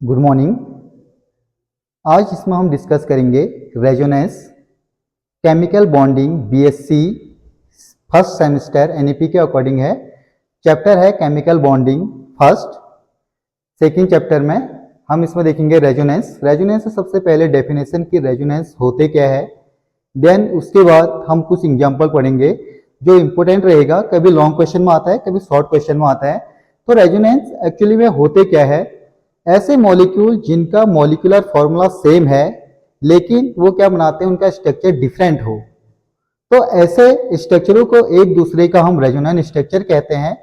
Good morning. आज इसमें हम डिस्कस करेंगे resonance chemical bonding BSc first semester NEP के अकॉर्डिंग है। चैप्टर है chemical bonding first. Second chapter में हम इसमें देखेंगे रेजोनेंस। रेजोनेंस से सबसे पहले डेफिनेशन की रेजोनेंस होते क्या है, देन उसके बाद हम कुछ एग्जाम्पल पढ़ेंगे जो इंपॉर्टेंट रहेगा। कभी लॉन्ग क्वेश्चन में आता है, कभी शॉर्ट क्वेश्चन में आता है। तो रेजोनेंस एक्चुअली में होते क्या है, ऐसे मॉलिक्यूल जिनका मॉलिक्यूलर फॉर्मूला सेम है लेकिन वो क्या बनाते हैं, उनका स्ट्रक्चर डिफरेंट हो, तो ऐसे स्ट्रक्चरों को एक दूसरे का हम रेजोनेंस स्ट्रक्चर कहते हैं।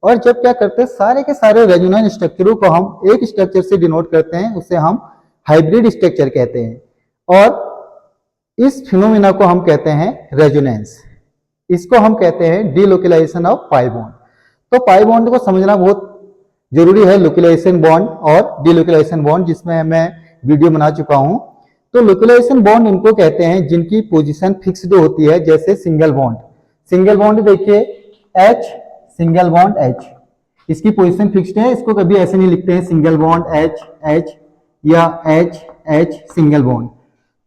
और जब क्या करते हैं, सारे के सारे रेजोनेंस स्ट्रक्चरों को हम एक स्ट्रक्चर से डिनोट करते हैं, उसे हम हाइब्रिड स्ट्रक्चर कहते हैं। और इस फिनोमिना को हम कहते हैं रेजोनेंस। इसको हम कहते हैं डीलोकलाइजेशन ऑफ पाई बॉन्ड। तो पाई बॉन्ड को समझना बहुत जरूरी है, लोकलाइजेशन बॉन्ड और डीलोकलाइजेशन बॉन्ड, जिसमें मैं वीडियो बना चुका हूं। तो लोकलाइजेशन बॉन्ड उनको कहते हैं जिनकी पोजीशन फिक्स्ड होती है, जैसे सिंगल बॉन्ड। सिंगल बॉन्ड देखिए H, सिंगल बॉन्ड H, इसकी पोजीशन फिक्स्ड है। इसको कभी ऐसे नहीं लिखते हैं सिंगल बॉन्ड H H या H H सिंगल बॉन्ड,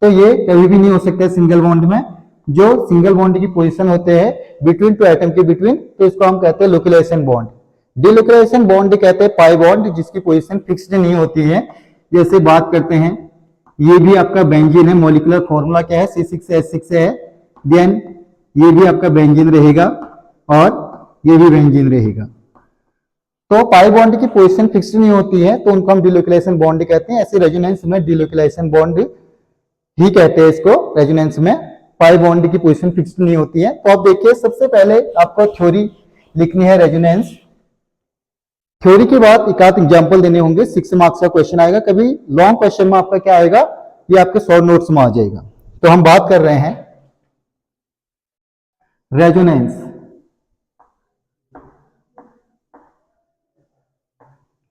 तो ये कभी भी नहीं हो सकता सिंगल बॉन्ड में। जो सिंगल बॉन्ड की पोजीशन होते हैं बिटवीन टू एटम के बिटवीन, तो इसको हम कहते हैं लोकलाइजेशन बॉन्ड। डीलोकलाइजेशन बॉन्ड कहते हैं पाई बॉन्ड जिसकी पोजीशन फिक्स्ड नहीं होती है। जैसे बात करते हैं, ये भी आपका बेंजीन है, मॉलिक्यूलर फॉर्मूला क्या है, C6H6 है। देन ये भी आपका बेंजीन रहेगा और ये भी बेंजीन रहेगा। तो पाई बॉन्ड की पोजीशन फिक्स्ड नहीं होती है, तो उनको हम डीलोकलाइजेशन बॉन्ड कहते हैं। ऐसे रेजोनेंस में डीलोकलाइजेशन बॉन्ड ही कहते हैं इसको। रेजोनेंस में पाई बॉन्ड की पोजीशन फिक्स्ड नहीं होती है। तो आप देखिए, सबसे पहले आपको थ्योरी लिखनी है रेजोनेंस। थ्योरी के बाद एक आध एग्जाम्पल देने होंगे, 6 मार्क्स का क्वेश्चन आएगा। कभी लॉन्ग क्वेश्चन में आपका क्या आएगा, ये आपके शॉर्ट नोट्स में आ जाएगा। तो हम बात कर रहे हैं रेजोनेंस।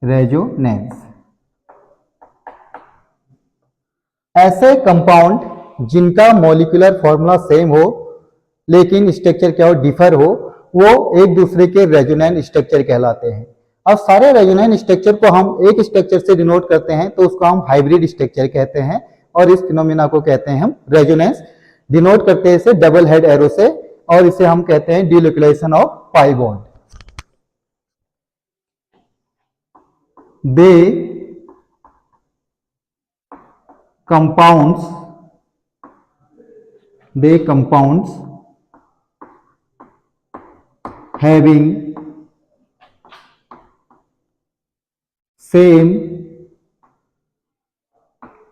रेजोनेंस ऐसे कंपाउंड जिनका मॉलिक्यूलर फॉर्मूला सेम हो लेकिन स्ट्रक्चर क्या हो, डिफर हो, वो एक दूसरे के रेजोनेंस स्ट्रक्चर कहलाते हैं। अब सारे रेजोनेंस स्ट्रक्चर को हम एक स्ट्रक्चर से डिनोट करते हैं, तो उसको हम हाइब्रिड स्ट्रक्चर कहते हैं। और इस फिनोमिना को कहते हैं हम रेजोनेंस। डिनोट करते हैं इसे डबल हेड एरो से, और इसे हम कहते हैं delocalization of pi bond. The compounds having same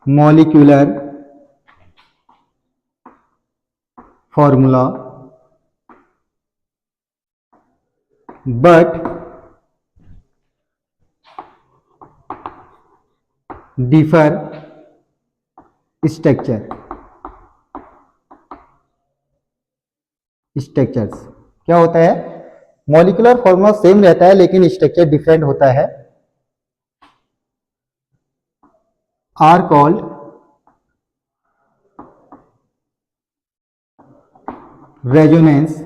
molecular formula but differ structures. क्या होता है, मॉलिक्यूलर फॉर्मूला सेम रहता है लेकिन स्ट्रक्चर डिफरेंट होता है, आर कॉल्ड रेजोनेंस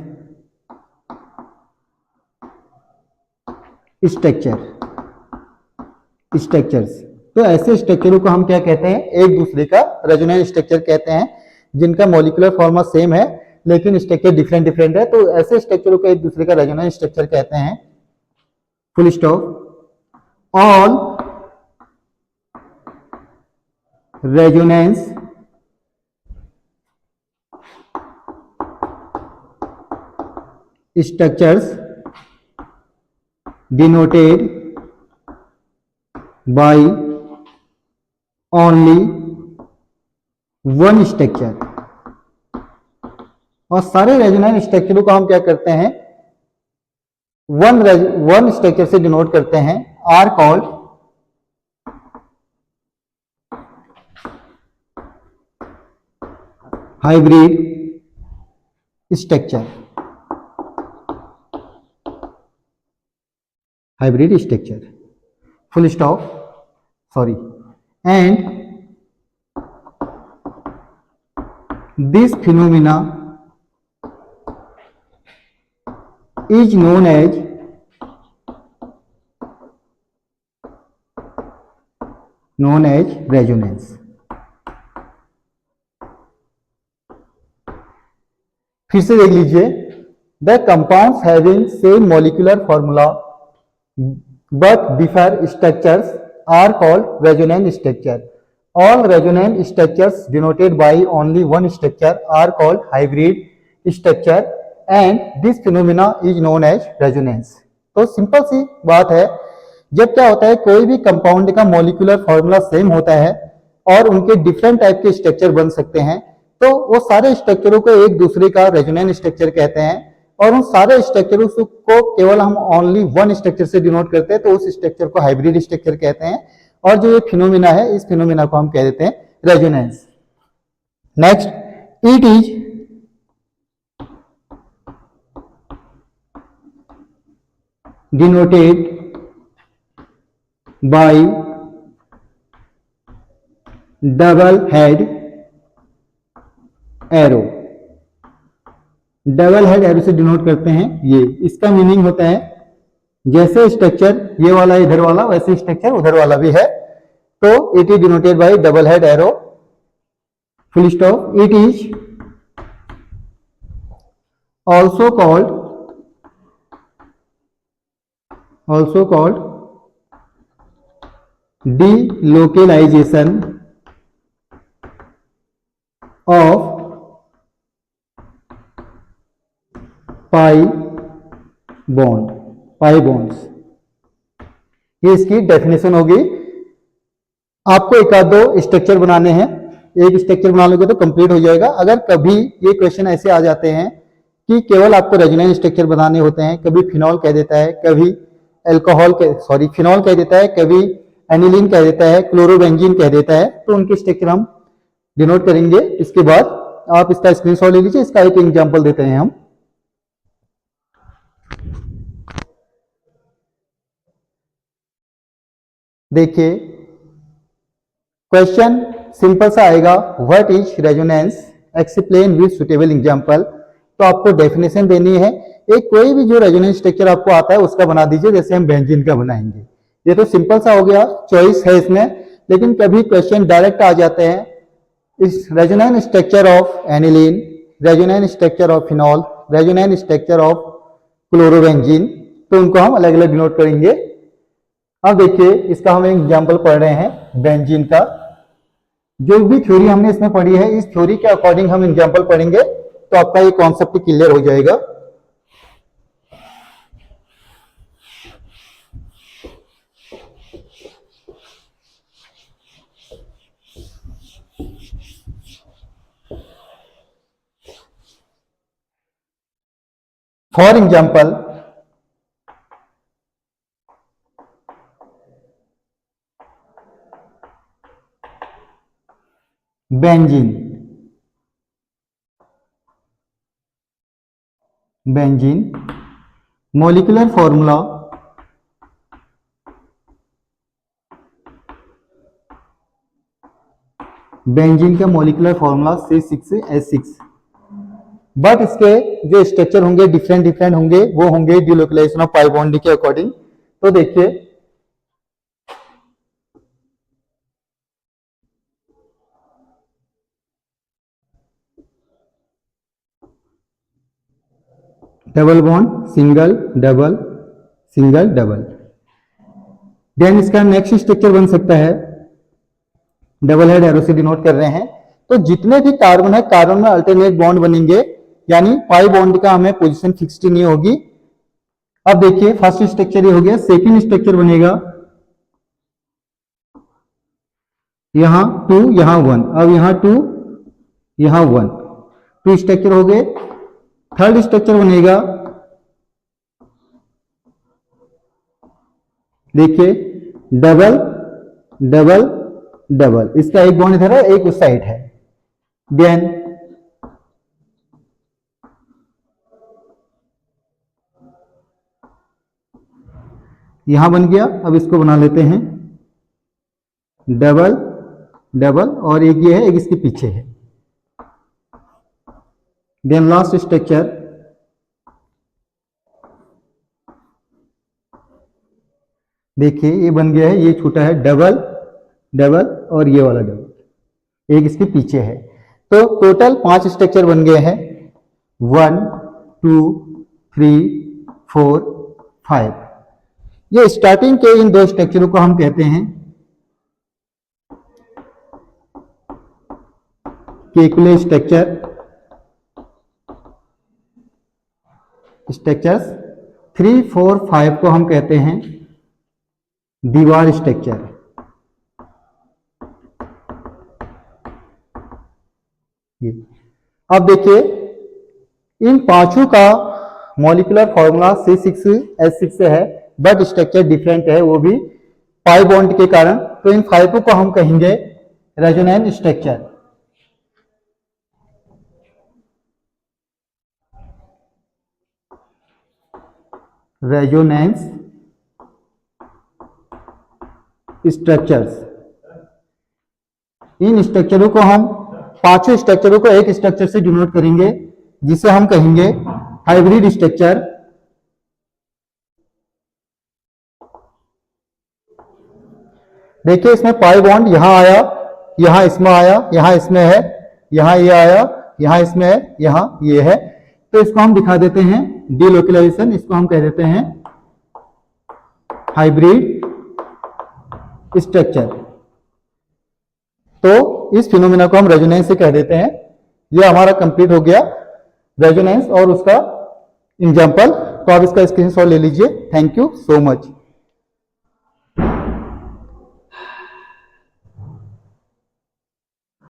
स्ट्रक्चर्स। तो ऐसे स्ट्रक्चरों को हम क्या कहते हैं, एक दूसरे का रेजोनेंस स्ट्रक्चर कहते हैं, जिनका मॉलिक्यूलर फॉर्मूला सेम है लेकिन स्ट्रक्चर डिफरेंट डिफरेंट है। तो ऐसे स्ट्रक्चरों को एक दूसरे का रेजोनेंस स्ट्रक्चर कहते हैं। Full stop. All resonance structures denoted by only one structure। और सारे रेजोनेंस स्ट्रक्चरों को हम क्या करते हैं, वन स्ट्रक्चर से डिनोट करते हैं, are called hybrid structure. Hybrid structure, full stop, sorry. And this phenomena is known as known as resonance. फिर से देख लीजिए, the compounds having same molecular formula but differ structures are called resonant structure. All resonant structures denoted by only one structure are called hybrid structure and this phenomena is known as resonance. तो simple सी बात है, जब क्या होता है कोई भी compound का मॉलिक्यूलर फॉर्मूला सेम होता है और उनके डिफरेंट टाइप के स्ट्रक्चर बन सकते हैं, तो वो सारे स्ट्रक्चरों को एक दूसरे का रेजोनेंट स्ट्रक्चर कहते हैं और उन सारे स्ट्रक्चरों को केवल हम ओनली वन स्ट्रक्चर से डिनोट करते हैं, तो उस स्ट्रक्चर को हाइब्रिड स्ट्रक्चर कहते हैं और जो ये फिनोमिना है, इस फिनोमिना को हम कह देते हैं resonance. Next, it is denoted by double head arrow. Double head arrow से डिनोट करते हैं. ये इसका मीनिंग होता है जैसे स्ट्रक्चर ये वाला इधर वाला, वैसे स्ट्रक्चर उधर वाला भी है, तो it is denoted by double head arrow, full stop. It is also called delocalization of pi bonds. ये इसकी डेफिनेशन होगी. आपको एक आध दो स्ट्रक्चर बनाने हैं, एक स्ट्रक्चर बना लोगे तो कंप्लीट हो जाएगा. अगर कभी ये क्वेश्चन ऐसे आ जाते हैं कि केवल आपको रेजोनेंट स्ट्रक्चर बनाने होते हैं, कभी फिनॉल कह देता है, कभी फिनॉल कह देता है, कभी एनिलीन कह देता है, क्लोरोबेंजीन कह देता है, तो उनके स्ट्रक्चर हम डिनोट करेंगे. इसके बाद आप इसका स्क्रीनशॉट ले लीजिए. इसका एक एग्जांपल देते हैं हम. देखिए, क्वेश्चन सिंपल सा आएगा, what is resonance, explain with suitable example. तो आपको डेफिनेशन देनी है. एक कोई भी जो रेजोनेंस स्ट्रक्चर आपको आता है उसका बना दीजिए, जैसे हम बेंजीन का बनाएंगे. ये तो सिंपल सा हो गया, चॉइस है इसमें. लेकिन कभी क्वेश्चन डायरेक्ट आ जाते हैं, इस resonant structure of aniline, resonant structure of phenol, resonant structure of chlorobenzene, तो उनको हम अलग अलग डिनोट करेंगे. अब देखिए, इसका हम एक एग्जांपल पढ़ रहे हैं बेंजीन का. जो भी थ्योरी हमने इसमें पढ़ी है, इस थ्योरी के अकॉर्डिंग हम एग्जांपल पढ़ेंगे, तो आपका ये कॉन्सेप्ट क्लियर हो जाएगा. For example, benzene molecular formula benzene का मॉलिक्यूलर फॉर्मूला C6H6, बट इसके जो स्ट्रक्चर होंगे डिफरेंट होंगे, वो होंगे डिलोकलाइजेशन ऑफ पाई बॉन्ड के अकॉर्डिंग. तो देखिए, double bond, single double, single double. Then इसका नेक्स्ट स्ट्रक्चर बन सकता है, डबल हेड एरो से डिनोट कर रहे हैं. तो जितने भी कार्बन है, कार्बन में अल्टरनेट बॉन्ड बनेंगे, यानी पाई बॉन्ड का हमें पोजीशन फिक्स्ड नहीं होगी. अब देखिए, फर्स्ट स्ट्रक्चर ये हो गया. सेकंड स्ट्रक्चर बनेगा, यहां 2, यहां 1, अब यहां 2, यहां 1, 2 स्ट्रक्चर हो गए. थर्ड स्ट्रक्चर बनेगा, देखिए, डबल डबल डबल. इसका एक बॉन्ड इधर है, एक उस साइड है. देन यहां बन गया. अब इसको बना लेते हैं डबल डबल, और एक ये है, एक इसके पीछे है. देन लास्ट स्ट्रक्चर, देखिए ये बन गया है, ये छोटा है, डबल डबल और ये वाला डबल, एक इसके पीछे है। तो टोटल 5 स्ट्रक्चर बन गए हैं, 1 2 3 4 5। ये स्टार्टिंग के इन 2 स्ट्रक्चरों को हम कहते हैं केकुले स्ट्रक्चर, स्ट्रक्चर्स। 3 4 5 को हम कहते हैं दीवार स्ट्रक्चर। अब देखिए इन पांचों का मॉलिक्यूलर फॉर्मूला C6H6 से है, बट स्ट्रक्चर डिफरेंट है, वो भी पाई बॉन्ड के कारण। तो इन 5 को हम कहेंगे रेजोनेंस स्ट्रक्चर। Resonance structures. इन स्ट्रक्चरों को हम, पांचों स्ट्रक्चरों को एक स्ट्रक्चर से डिनोट करेंगे जिसे हम कहेंगे हाइब्रिड स्ट्रक्चर। देखिए इसमें पाई बॉन्ड यहां आया, यहां इसमें आया, यहां इसमें है, यहां ये आया, यहां इसमें है, यहां ये है। तो इसको हम दिखा देते हैं डीलोकलाइजेशन, इसको हम कह देते हैं हाइब्रिड स्ट्रक्चर। तो इस फिनोमेना को हम रेजोनेंस से कह देते हैं। ये हमारा कंप्लीट हो गया रेजोनेंस और उसका एग्जांपल। तो आप इसका स्क्रीनशॉट ले लीजिए। Thank you so much.